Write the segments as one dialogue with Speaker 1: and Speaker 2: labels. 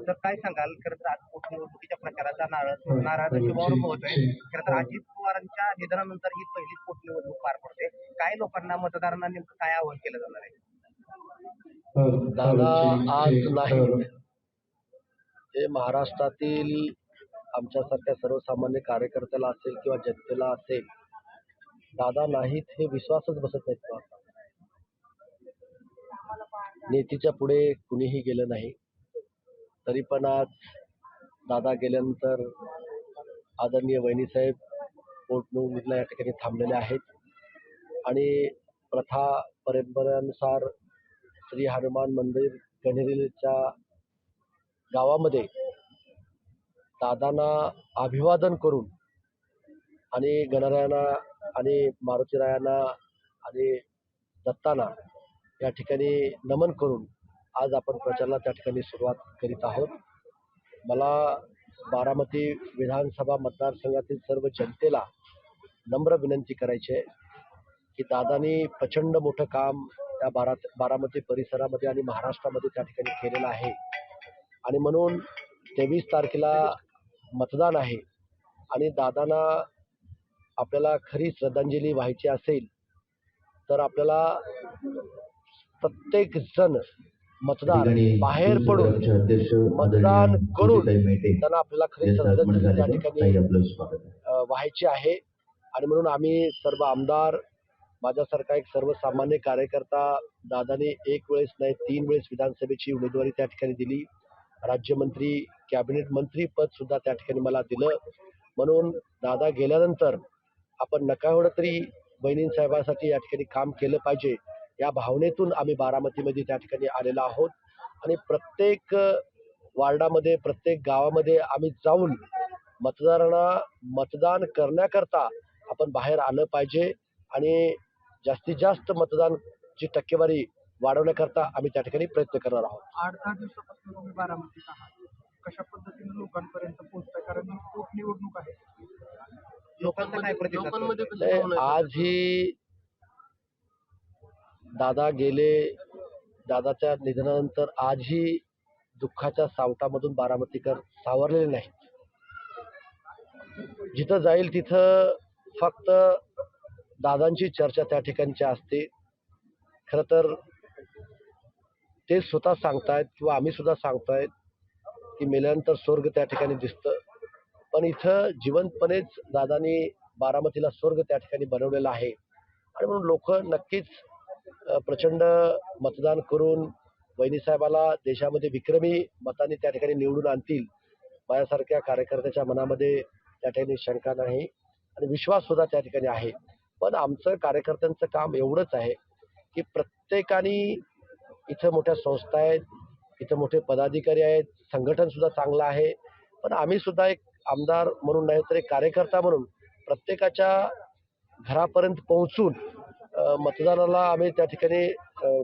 Speaker 1: तर काय सांगाल? खरं तर आज पोटनिवडणुकीच्या प्रचाराचा नारळ नशिबावर पोहोचतोय. खरं तर अजित पवारांच्या निधनानंतर ही पहिलीच पोटनिवडणूक पार पडते. काय लोकांना मतदारांना नेमकं काय आवाहन केलं जाणार आहे?
Speaker 2: दादा आज नाही, हे महाराष्ट्रातील आमच्यासारख्या सर्वसामान्य कार्यकर्त्याला असेल किंवा जनतेला असेल, दादा नाहीत हे विश्वासच बसत नाहीत का? नेतीच्या पुढे कुणीही गेलं नाही, तरी पण आज दादा गेल्यानंतर आदरणीय वहिनीसाहेब पोटनिवडणुकीला या ठिकाणी थांबलेले आहेत आणि प्रथा परंपरेनुसार श्री हनुमान मंदिर कण्हेरीच्या गावामध्ये दादांना अभिवादन करून आणि गणरायांना आणि मारुतीरायांना आणि दत्तांना या ठिकाणी नमन करून आज आपण प्रचाराला त्या ठिकाणी सुरुवात करीत आहोत. मला बारामती विधानसभा मतदारसंघातील सर्व जनतेला नम्र विनंती करायची आहे की दादांनी प्रचंड मोठं काम त्या बारामती परिसरामध्ये आणि महाराष्ट्रामध्ये त्या ठिकाणी केलेलं आहे आणि म्हणून 23 तारखेला मतदान आहे आणि दादांना आपल्याला खरी श्रद्धांजली व्हायची असेल तर आपल्याला प्रत्येक जण मतदार बाहेर पडून मतदान करून त्यांना आपल्याला खरी श्रद्धांजली त्या ठिकाणी व्हायची आहे आणि म्हणून आम्ही सर्व आमदार, माझ्यासारखा एक सर्वसामान्य कार्यकर्ता, दादाने एक वेळेस नाही 3 वेळेस विधानसभेची उमेदवारी त्या ठिकाणी दिली, राज्यमंत्री कॅबिनेट मंत्री पद सुद्धा त्या ठिकाणी मला दिलं. म्हणून दादा गेल्यानंतर आपण नकावड तरी बहिणींसाहेबांसाठी या ठिकाणी काम केलं पाहिजे या भावनेतून आम्ही बारामतीमध्ये त्या ठिकाणी आलेलो आहोत आणि प्रत्येक वार्डामध्ये प्रत्येक गावामध्ये आम्ही जाऊन मतदारांना मतदान करण्याकरता आपण बाहेर आलं पाहिजे आणि जास्तीत जास्त मतदानची टक्केवारी वाढवण्याकरता आम्ही त्या ठिकाणी प्रयत्न करणार आहोत.
Speaker 1: 8-10 दिवसापासून तुम्ही बारामतीत आहात. कशा पद्धतीने लोकांपर्यंत पोहोचताय? कारण ही पोटनिवडणूक आहे. लोकांचा काय प्रतिसाद?
Speaker 2: आजही दादा गेले, दादाच्या निधनानंतर आजही दुःखाच्या सावटामधून बारामतीकर सावरलेले नाही. जिथं जाईल तिथं फक्त दादांची चर्चा त्या ठिकाणची असते. खरं तर ते स्वतः सांगतायत किंवा आम्ही सुद्धा सांगतोय की मेल्यानंतर स्वर्ग त्या ठिकाणी दिसतं, पण इथं जिवंतपणेच दादांनी बारामतीला स्वर्ग त्या ठिकाणी बनवलेला आहे आणि म्हणून लोक नक्कीच प्रचंड मतदान करून वहिनीसाहेबाला देशामध्ये विक्रमी मतांनी त्या ठिकाणी निवडून आणतील. माझ्यासारख्या कार्यकर्त्याच्या मनामध्ये त्या ठिकाणी शंका नाही आणि विश्वास सुद्धा त्या ठिकाणी आहे. पण आमचं कार्यकर्त्यांचं काम एवढंच आहे की प्रत्येकाने इथं मोठ्या संस्था आहेत, इथं मोठे पदाधिकारी आहेत, संघटन सुद्धा चांगलं आहे, पण आम्ही सुद्धा एक आमदार म्हणून नाही तर एक कार्यकर्ता म्हणून प्रत्येकाच्या घरापर्यंत पोहोचून मतदानाला आम्ही त्या ठिकाणी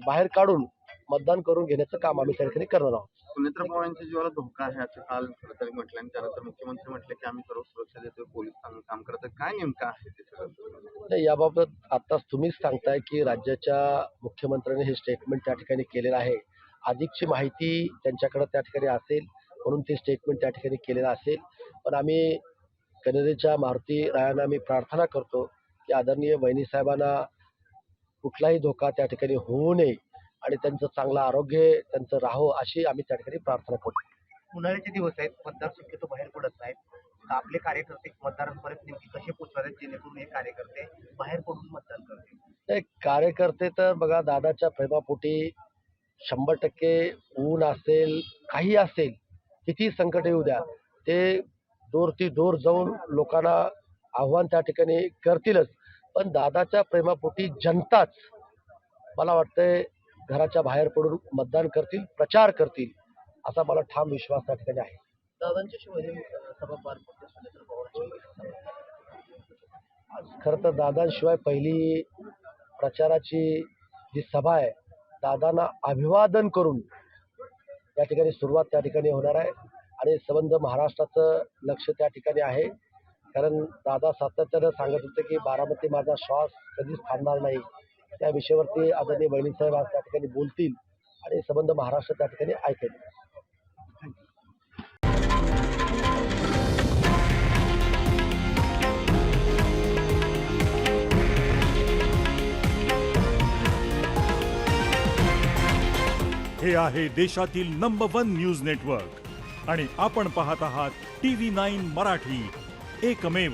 Speaker 2: बाहेर काढून मतदान करून घेण्याचं काम आम्ही त्या ठिकाणी करणार आहोत.
Speaker 3: सुनेत्रा पवारांच्या जीवाला धोका आहे असं काल कुठेतरी म्हटलं आणि त्यानंतर मुख्यमंत्री म्हटले की आम्ही सर्व सुरक्षा देतो, पोलीस चांगलं काम करतात. काय नेमकं आहे ते सगळं?
Speaker 2: नाही, याबाबत आताच तुम्हीच सांगताय की राज्याच्या मुख्यमंत्र्यांनी हे स्टेटमेंट त्या ठिकाणी केलेलं आहे. अधिकची माहिती त्यांच्याकडे त्या ठिकाणी असेल म्हणून ते स्टेटमेंट त्या ठिकाणी केलेलं असेल. पण आम्ही कण्हेरीच्या मारुती रायांना मी प्रार्थना करतो की आदरणीय वहिनीसाहेबांना कुठलाही धोका त्या ठिकाणी होऊ नये आणि त्यांचं चांगलं आरोग्य त्यांचं राहो अशी आम्ही त्या ठिकाणी प्रार्थना करतो.
Speaker 1: उन्हाळ्याचे दिवस आहेत, मतदार शक्यतो बाहेर पडत नाहीत. आपले कार्यकर्ते मतदारांपर्यंत नेमकी कसे पोहोचवायचे जेणेकरून हे कार्यकर्ते बाहेर पडून मतदान करतील?
Speaker 2: नाही, कार्यकर्ते तर बघा दादाच्या प्रेमापोटी 100% ऊन असेल, काही असेल, किती संकट येऊ द्या, ते दूर जाऊन लोकांना आव्हान त्या ठिकाणी करतीलच. पण दादाच्या प्रेमापोटी जनताच मला वाटतंय घराच्या बाहेर पडून मतदान करतील, प्रचार करतील असा मला ठाम विश्वास त्या ठिकाणी आहे.
Speaker 1: दादांच्या शिवाय सभा पार पडते सुनेत्रा पवारांची.
Speaker 2: खरं तर दादांशिवाय पहिली प्रचाराची जी सभा आहे, दादांना अभिवादन करून त्या ठिकाणी सुरुवात त्या ठिकाणी होणार आहे आणि संबंध महाराष्ट्राचं लक्ष त्या ठिकाणी आहे. कारण दादा सातत्यानं सांगत होते की बारामती माझा श्वास कधीच थांबणार नाही. त्या विषयावरती आदरणीय वहिनीसाहेब आज त्या ठिकाणी बोलतील आणि संबंध महाराष्ट्र त्या ठिकाणी ऐकेल.
Speaker 4: हे आहे देशातील नंबर 1 न्यूज नेटवर्क आणि आपण पाहत आहात TV9 मराठी, एकमेव.